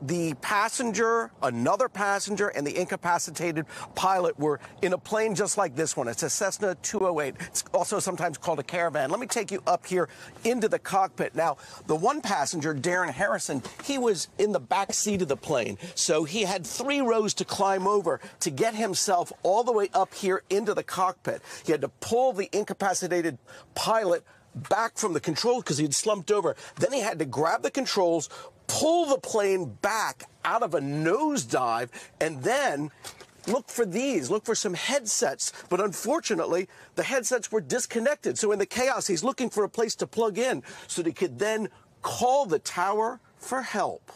the passenger, another passenger, and the incapacitated pilot were in a plane just like this one. It's a Cessna 208. It's also sometimes called a Caravan. Let me take you up here into the cockpit. Now, the one passenger, Darren Harrison, he was in the back seat of the plane, so he had 3 rows to climb over to get himself all the way up here into the cockpit. He had to pull the incapacitated pilot back from the controls because he'd slumped over. Then he had to grab the controls, pull the plane back out of a nosedive, and then look for some headsets. But unfortunately, the headsets were disconnected. So in the chaos, he's looking for a place to plug in so that he could then call the tower for help.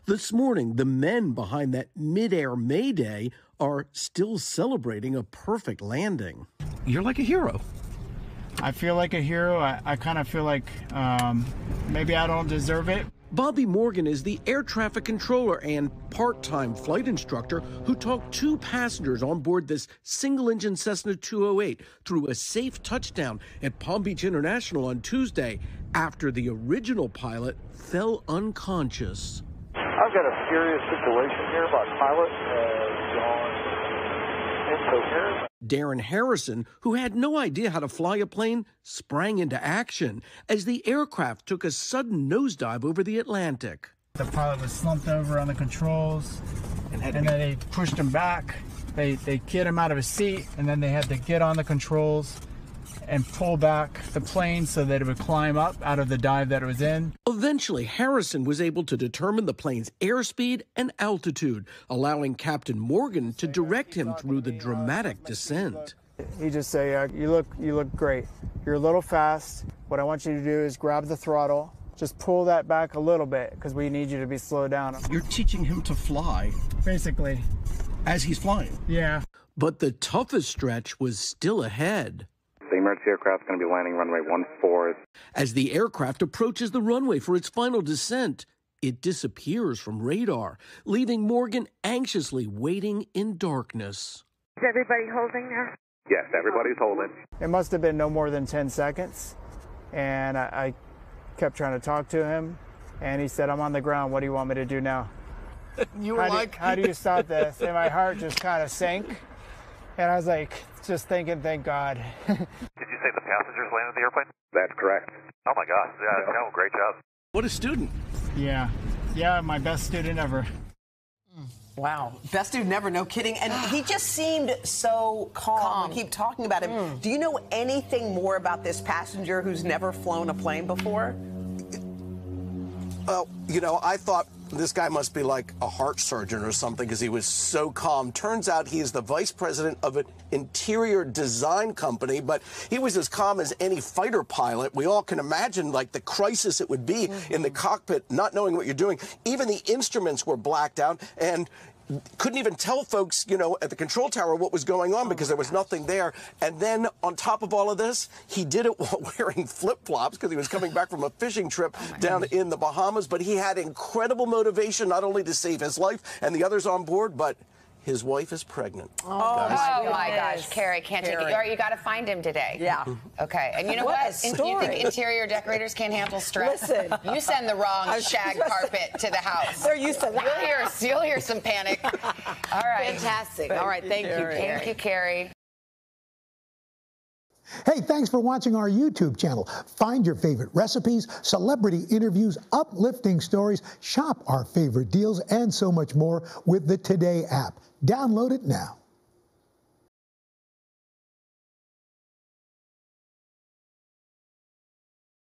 This morning, the men behind that mid-air mayday are still celebrating a perfect landing. You're like a hero. I feel like a hero. I kind of feel like maybe I don't deserve it. Bobby Morgan is the air traffic controller and part-time flight instructor who talked 2 passengers on board this single-engine Cessna 208 through a safe touchdown at Palm Beach International on Tuesday after the original pilot fell unconscious. I've got a serious situation here. My pilot has gone incoherent. Darren Harrison, who had no idea how to fly a plane, sprang into action as the aircraft took a sudden nosedive over the Atlantic. The pilot was slumped over on the controls, and then they pushed him back. They get him out of his seat, and then they had to get on the controls and pull back the plane so that it would climb up out of the dive that it was in. Eventually, Harrison was able to determine the plane's airspeed and altitude, allowing Captain Morgan to direct him through the dramatic descent. He just said, you look great. You're a little fast. What I want you to do is grab the throttle. Just pull that back a little bit because we need you to be slowed down. You're teaching him to fly. Basically. As he's flying. Yeah. But the toughest stretch was still ahead. The emergency aircraft is going to be landing runway 14. As the aircraft approaches the runway for its final descent, it disappears from radar, leaving Morgan anxiously waiting in darkness. Is everybody holding now? Yes, everybody's holding. It must have been no more than 10 seconds, and I kept trying to talk to him, and he said, I'm on the ground. What do you want me to do now? You were like... How do you stop this? And my heart just kind of sank, and I was like, just thinking, thank God. Did you say the passengers landed the airplane? That's correct. Oh my gosh, yeah, no, great job. What a student. Yeah, my best student ever. Wow. Best student ever, no kidding. And he just seemed so calm. We keep talking about him. Do you know anything more about this passenger who's never flown a plane before? Well, I thought this guy must be like a heart surgeon or something because he was so calm. Turns out he is the vice president of an interior design company, but he was as calm as any fighter pilot. We all can imagine like the crisis it would be in the cockpit, not knowing what you're doing. Even the instruments were blacked out and couldn't even tell folks, at the control tower what was going on because there was nothing there. And then on top of all of this, he did it while wearing flip-flops because he was coming back from a fishing trip down in the Bahamas. But he had incredible motivation not only to save his life and the others on board, but his wife is pregnant. Oh my gosh, Carrie, can't take it. All right, you got to find him today. Yeah. Okay, and you know what? You think interior decorators can't handle stress? Listen. You send the wrong shag carpet to the house. They're used to that. You'll hear some panic. All right. Fantastic. All right, thank you, Carrie. Thank you, Carrie. Hey, thanks for watching our YouTube channel. Find your favorite recipes, celebrity interviews, uplifting stories, shop our favorite deals, and so much more with the Today app. Download it now.